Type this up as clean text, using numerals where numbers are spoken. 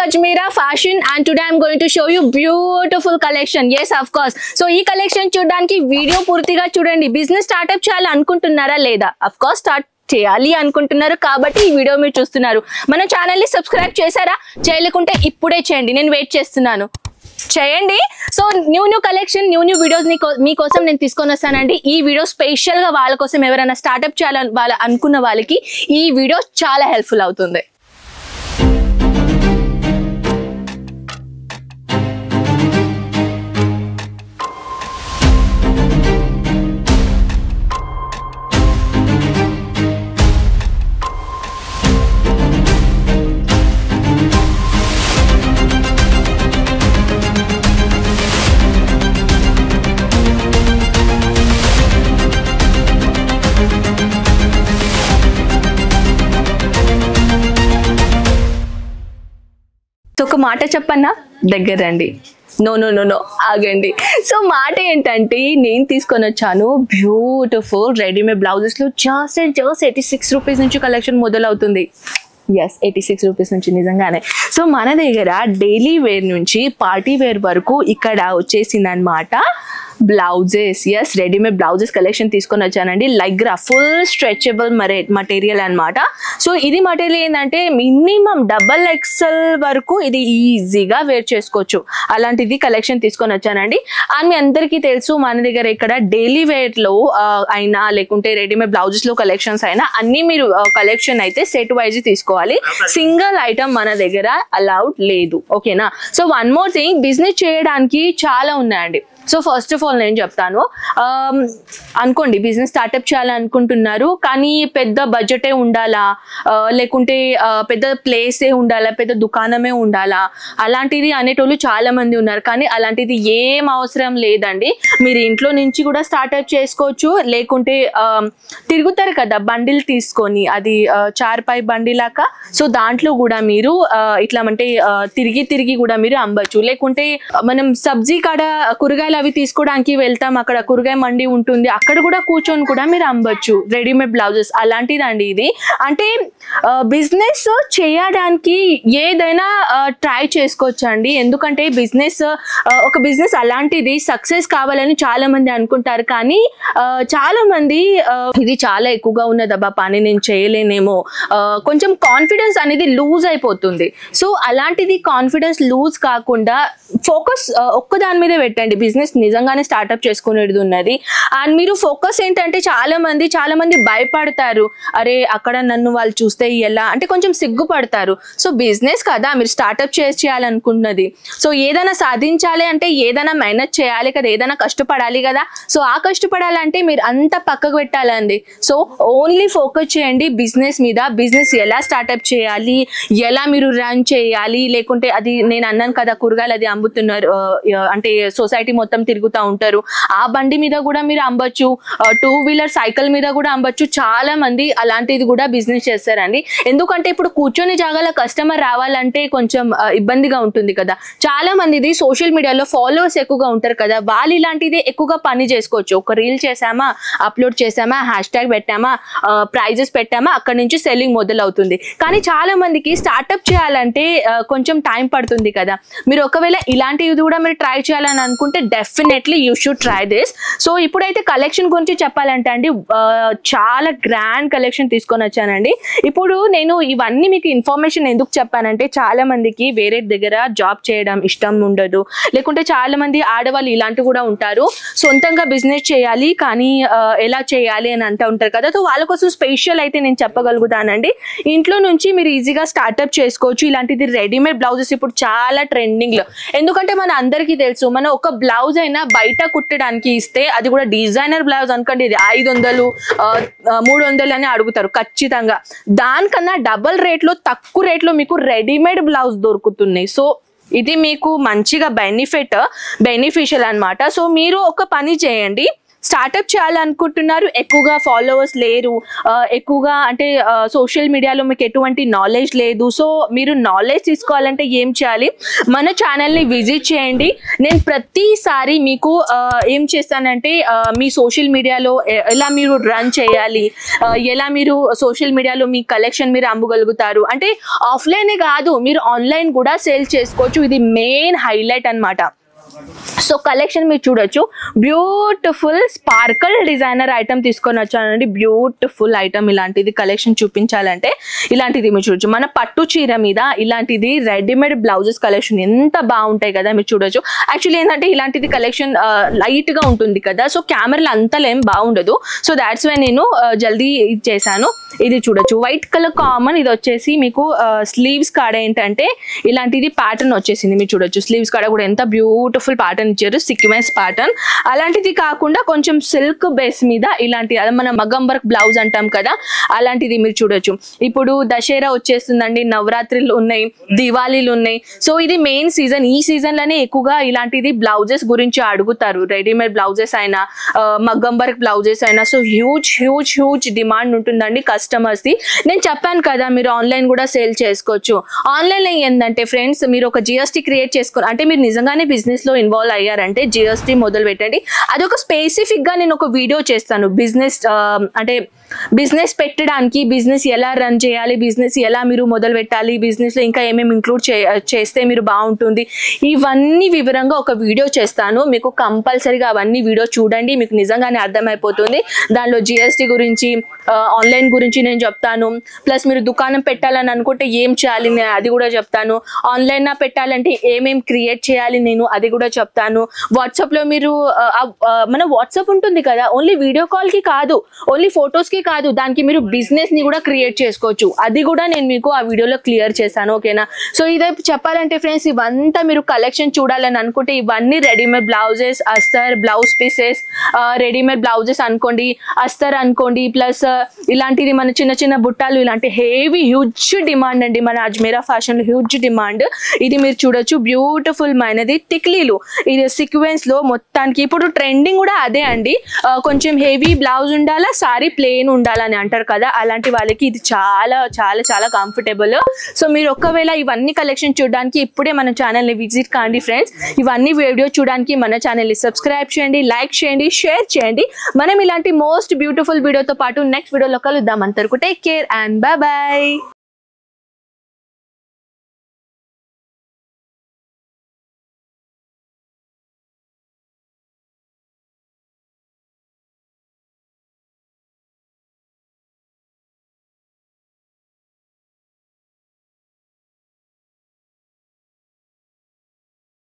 Ajmeera Fashion and today I'm going to show you beautiful collection. Yes, of course. So ee collection చూడడానికి video పూర్తిగా చూడండి. Business startup చేయాలి అనుకుంటున్నారా లేదా? Of course start చేయాలి అనుకుంటున్నారు కాబట్టి ఈ వీడియో మీరు చూస్తున్నారు. మన ఛానల్ ని సబ్స్క్రైబ్ చేశారా? చేయలేకుంటే ఇప్పుడే చేయండి. నేను వెయిట్ చేస్తున్నాను. చేయండి. So new collection new videos మీకోసం నేను తీసుకొని వస్తానండి. ఈ వీడియో స్పెషల్ గా వాళ్ళ కోసం ఎవరైనా స్టార్ట్అప్ చేయాలని అనుకున్న వాళ్ళకి ఈ వీడియో చాలా హెల్ప్ఫుల్ అవుతుంది. ఒక మాట చెప్పన్నా, దగ్గర రండి. నో ఆగండి. సో మాట ఏంటంటే నేను తీసుకొని వచ్చాను బ్యూటిఫుల్ రెడీమేడ్ బ్లౌజెస్ లో జస్ట్ 86 రూపీస్ నుంచి కలెక్షన్ మొదలవుతుంది. ఎస్, 86 రూపీస్ నుంచి నిజంగానే. సో మన దగ్గర డైలీ వేర్ నుంచి పార్టీ వేర్ వరకు ఇక్కడ వచ్చేసింది అనమాట blouses. Yes, readymade blouses collection తీసుకొని వచ్చానండి. లైగ్రా ఫుల్ స్ట్రెచబుల్ మటీరియల్ అనమాట. సో ఇది మటీరియల్ ఏంటంటే మినిమం XXL వరకు ఇది ఈజీగా వేర్ చేసుకోవచ్చు. అలాంటిది కలెక్షన్ తీసుకొని వచ్చానండి. అండ్ మీ అందరికీ తెలుసు మన దగ్గర ఇక్కడ డైలీ వేర్ లో అయినా లేకుంటే రెడీమేడ్ బ్లౌజెస్ లో కలెక్షన్స్ అయినా అన్ని మీరు కలెక్షన్ అయితే సెట్ వైజ్ తీసుకోవాలి. సింగిల్ ఐటమ్ మన దగ్గర అలౌడ్ లేదు. ఓకేనా? So one more thing, business చేయడానికి చాలా ఉన్నాయండి. సో ఫస్ట్ ఆఫ్ ఆల్ నేను చెప్తాను, అనుకోండి బిజినెస్ స్టార్ట్అప్ చేయాలనుకుంటున్నారు కానీ పెద్ద బడ్జెటే ఉండాలా, లేకుంటే పెద్ద ప్లేసే ఉండాలా, పెద్ద దుకాణమే ఉండాలా, అలాంటిది అనేటోళ్ళు చాలా మంది ఉన్నారు. కానీ అలాంటిది ఏం అవసరం లేదండి. మీరు ఇంట్లో నుంచి కూడా స్టార్ట్అప్ చేసుకోవచ్చు. లేకుంటే తిరుగుతారు కదా బండిల్ తీసుకొని, అది చార్పాయి బండిలాక. సో దాంట్లో కూడా మీరు ఇట్లా అంటే తిరిగి కూడా మీరు అమ్మచ్చు. లేకుంటే మనం సబ్జీ కాడ కూరగాయలు అవి తీసుకోవడానికి వెళ్తాం, అక్కడ కూరగాయ మండి ఉంటుంది, అక్కడ కూడా కూర్చొని కూడా మీరు అమ్మచ్చు రెడీమేడ్ బ్లౌజెస్. అలాంటిదండి ఇది. అంటే బిజినెస్ చేయడానికి ఏదైనా ట్రై చేసుకోవచ్చు అండి. ఎందుకంటే ఒక బిజినెస్ అలాంటిది సక్సెస్ కావాలని చాలా మంది అనుకుంటారు. కానీ చాలా మంది ఇది చాలా ఎక్కువగా ఉన్నదబ్బా పని, నేను చేయలేనేమో, కొంచెం కాన్ఫిడెన్స్ అనేది లూజ్ అయిపోతుంది. సో అలాంటిది కాన్ఫిడెన్స్ లూజ్ కాకుండా ఫోకస్ ఒక్క దాని మీద పెట్టండి. బిజినెస్ నిజంగానే స్టార్ట్అప్ చేసుకునేది ఉన్నది. అండ్ మీరు ఫోకస్ ఏంటంటే చాలా మంది భయపడతారు. అరే అక్కడ నన్ను వాళ్ళు చూస్తే ఎలా అంటే కొంచెం సిగ్గుపడతారు. సో బిజినెస్ కదా, మీరు స్టార్ట్అప్ చేయాలనుకున్నది. సో ఏదైనా సాధించాలి అంటే ఏదైనా మేనేజ్ చేయాలి కదా, ఏదైనా కష్టపడాలి కదా. సో ఆ కష్టపడాలంటే మీరు అంత పక్కకు పెట్టాలండి. సో ఓన్లీ ఫోకస్ చేయండి బిజినెస్ మీద. బిజినెస్ ఎలా స్టార్ట్అప్ చేయాలి, ఎలా మీరు రన్ చేయాలి. లేకుంటే అది నేను అన్నాను కదా కూరగాయలు అది అమ్ముతున్నారు అంటే సొసైటీ మొత్తం తిరుగుతూ ఉంటారు, ఆ బండి మీద కూడా మీరు అమ్మచ్చు. 2 వీలర్ సైకిల్ మీద కూడా అమ్మచ్చు. చాలా మంది అలాంటిది కూడా బిజినెస్ చేస్తారండి. ఎందుకంటే ఇప్పుడు కూర్చొని జాగాల కస్టమర్ రావాలంటే కొంచెం ఇబ్బందిగా ఉంటుంది కదా. చాలా మందిది సోషల్ మీడియాలో ఫాలోవర్స్ ఎక్కువగా ఉంటారు కదా, వాళ్ళు ఇలాంటిది ఎక్కువగా పని చేసుకోవచ్చు. ఒక రీల్ చేసామా, అప్లోడ్ చేసామా, హ్యాష్ట్యాగ్ పెట్టామా, ప్రైజెస్ పెట్టామా, అక్కడ నుంచి సెల్లింగ్ మొదలవుతుంది. కానీ చాలా మందికి స్టార్ట్అప్ చేయాలంటే కొంచెం టైం పడుతుంది కదా. మీరు ఒకవేళ ఇలాంటివి కూడా మీరు ట్రై చేయాలని అనుకుంటే definitely you should try this. So ఇప్పుడైతే కలెక్షన్ గురించి చెప్పాలంటే అండి, చాలా గ్రాండ్ కలెక్షన్ తీసుకొని వచ్చానండి. ఇప్పుడు నేను ఇవన్నీ మీకు ఇన్ఫర్మేషన్ ఎందుకు చెప్పానంటే చాలా మందికి వేరే దగ్గర జాబ్ చేయడం ఇష్టం ఉండదు, లేకుంటే చాలా మంది ఆడవాళ్ళు ఇలాంటివి కూడా ఉంటారు, సొంతంగా బిజినెస్ చేయాలి కానీ ఎలా చేయాలి అని అంటూ ఉంటారు కదా. సో వాళ్ళ కోసం స్పెషల్ అయితే నేను చెప్పగలుగుతానండి. ఇంట్లో నుంచి మీరు ఈజీగా స్టార్ట్అప్ చేసుకోవచ్చు. ఇలాంటిది రెడీమేడ్ బ్లౌజెస్ ఇప్పుడు చాలా ట్రెండింగ్ లో. ఎందుకంటే మన అందరికీ తెలుసు, మన ఒక బ్లౌజ్ అయినా బయట కుట్టడానికి ఇస్తే అది కూడా డిజైనర్ బ్లౌజ్ అనుకోండి, ఇది 500 300 అని అడుగుతారు ఖచ్చితంగా. దానికన్నా డబల్ రేట్లో తక్కువ రేట్లో మీకు రెడీమేడ్ బ్లౌజ్ దొరుకుతున్నాయి. సో ఇది మీకు మంచిగా బెనిఫిషియల్ అనమాట. సో మీరు ఒక పని చేయండి, స్టార్ట్అప్ చేయాలనుకుంటున్నారు, ఎక్కువగా ఫాలోవర్స్ లేరు, ఎక్కువగా అంటే సోషల్ మీడియాలో మీకు ఎటువంటి నాలెడ్జ్ లేదు. సో మీరు నాలెడ్జ్ తీసుకోవాలంటే ఏం చేయాలి, మన ఛానల్ని విజిట్ చేయండి. నేను ప్రతిసారి మీకు ఏం చేస్తానంటే మీ సోషల్ మీడియాలో ఎలా మీరు రన్ చేయాలి, ఎలా మీరు సోషల్ మీడియాలో మీ కలెక్షన్ మీరు అమ్మగలుగుతారు, అంటే ఆఫ్లైనే కాదు మీరు ఆన్లైన్ కూడా సేల్ చేసుకోవచ్చు. ఇది మెయిన్ హైలైట్ అన్నమాట. సో కలెక్షన్ మీరు చూడొచ్చు, బ్యూటిఫుల్ స్పార్కల్ డిజైనర్ ఐటమ్ తీసుకొని వచ్చానండి. బ్యూటిఫుల్ ఐటమ్, ఇలాంటిది కలెక్షన్ చూపించాలంటే ఇలాంటిది మీరు చూడొచ్చు. మన పట్టు చీర మీద ఇలాంటిది రెడీమేడ్ బ్లౌజెస్ కలెక్షన్ ఎంత బాగుంటాయి కదా, మీరు చూడొచ్చు. యాక్చువల్లీ ఏంటంటే ఇలాంటిది కలెక్షన్ లైట్ గా ఉంటుంది కదా, సో కెమెరాలో అంతలో ఏం బాగుండదు. సో దాట్స్ వై నేను జల్దీ చేశాను. ఇది చూడొచ్చు, వైట్ కలర్ కామన్. ఇది వచ్చేసి మీకు స్లీవ్స్ కాడ ఏంటంటే ఇలాంటిది ప్యాటర్న్ వచ్చేసింది, మీరు చూడొచ్చు. స్లీవ్స్ కాడ కూడా ఎంత బ్యూటిఫుల్ ప్యాటర్న్ ఇచ్చారు, సీక్వెన్స్ ప్యాటర్న్. అలాంటిది కాకుండా కొంచెం సిల్క్ బేస్ మీద ఇలాంటి మన మగ్గం వర్క్ బ్లౌజ్ అంటాం కదా, అలాంటిది మీరు చూడొచ్చు. ఇప్పుడు దసరా వచ్చేస్తుందండి, నవరాత్రులు ఉన్నాయి, దివాళీలు ఉన్నాయి. సో ఇది మెయిన్ సీజన్, ఈ సీజన్ లోనే ఎక్కువగా ఇలాంటిది బ్లౌజెస్ గురించి అడుగుతారు. రెడీమేడ్ బ్లౌజెస్ అయినా మగ్గం వర్క్ బ్లౌజెస్ అయినా. So huge huge huge demand ఉంటుందండి కస్టమర్స్ ది. నేను చెప్పాను కదా మీరు ఆన్లైన్ కూడా సేల్ చేసుకోవచ్చు. ఆన్లైన్ లో ఏంటంటే ఫ్రెండ్స్, మీరు ఒక జిఎస్టీ క్రియేట్ చేసుకోవాలి అంటే మీరు నిజంగానే బిజినెస్ లో ఇన్వాల్వ్ అయ్యారంటే జిఎస్టీ మొదలు పెట్టండి. అదొక స్పెసిఫిక్ గా నేను ఒక వీడియో చేస్తాను. బిజినెస్ అంటే బిజినెస్ పెట్టడానికి, బిజినెస్ ఎలా రన్ చేయాలి, బిజినెస్ ఎలా మీరు మొదలు పెట్టాలి, బిజినెస్ లో ఇంకా ఏమేమి ఇంక్లూడ్ చేస్తే మీరు బాగుంటుంది, ఇవన్నీ వివరంగా ఒక వీడియో చేస్తాను. మీకు కంపల్సరీగా అవన్నీ వీడియో చూడండి, మీకు నిజంగానే అర్థమైపోతుంది. దానిలో జిఎస్టీ గురించి, ఆన్లైన్ గురించి నేను చెప్తాను. ప్లస్ మీరు దుకాణం పెట్టాలని అనుకుంటే ఏం చేయాలి అది కూడా చెప్తాను. ఆన్లైన్ పెట్టాలంటే ఏమేమి క్రియేట్ చేయాలి నేను అది కూడా చెప్తాను. వాట్సాప్ లో మీరు మన వాట్సాప్ ఉంటుంది కదా, ఓన్లీ వీడియో కాల్ కి కాదు, ఓన్లీ ఫొటోస్ కి కాదు, దానికి మీరు బిజినెస్ ని కూడా క్రియేట్ చేసుకోవచ్చు. అది కూడా నేను మీకు ఆ వీడియోలో క్లియర్ చేశాను, ఓకేనా. సో ఇదే చెప్పాలంటే ఫ్రెండ్స్, ఇవంతా మీరు కలెక్షన్ చూడాలని అనుకుంటే ఇవన్నీ రెడీమేడ్ బ్లౌజెస్, అస్తర్ బ్లౌజ్ పీసెస్, రెడీమేడ్ బ్లౌజెస్ అనుకోండి, అస్తర్ అనుకోండి, ప్లస్ ఇలాంటిది మన చిన్న చిన్న బుట్టాలు, ఇలాంటి హెవీ హ్యూజ్ డిమాండ్ అండి మన అజ్మీరా ఫ్యాషన్ లో, హ్యూజ్ డిమాండ్. ఇది మీరు చూడొచ్చు, బ్యూటిఫుల్ మైనది టిక్లీలు, ఇది సీక్వెన్స్ లో మొత్తానికి ఇప్పుడు ట్రెండింగ్ కూడా అదే అండి. కొంచెం హెవీ బ్లౌజ్ ఉండాలా, సారీ ప్లెయిన్ ఉండాలని అంటారు కదా, అలాంటి వాళ్ళకి ఇది చాలా చాలా చాలా కంఫర్టబుల్. సో మీరు ఒకవేళ ఇవన్నీ కలెక్షన్ చూడడానికి ఇప్పుడే మన ఛానల్ ని విజిట్ కాండి ఫ్రెండ్స్. ఇవన్నీ వీడియో చూడడానికి మన ఛానల్ ని సబ్స్క్రైబ్ చేయండి, లైక్ చేయండి, షేర్ చేయండి. మనం ఇలాంటి మోస్ట్ బ్యూటిఫుల్ వీడియోతో పాటు నెక్స్ట్ వీడియోలో కలుద్దాం. అంతవరకు take care and bye bye.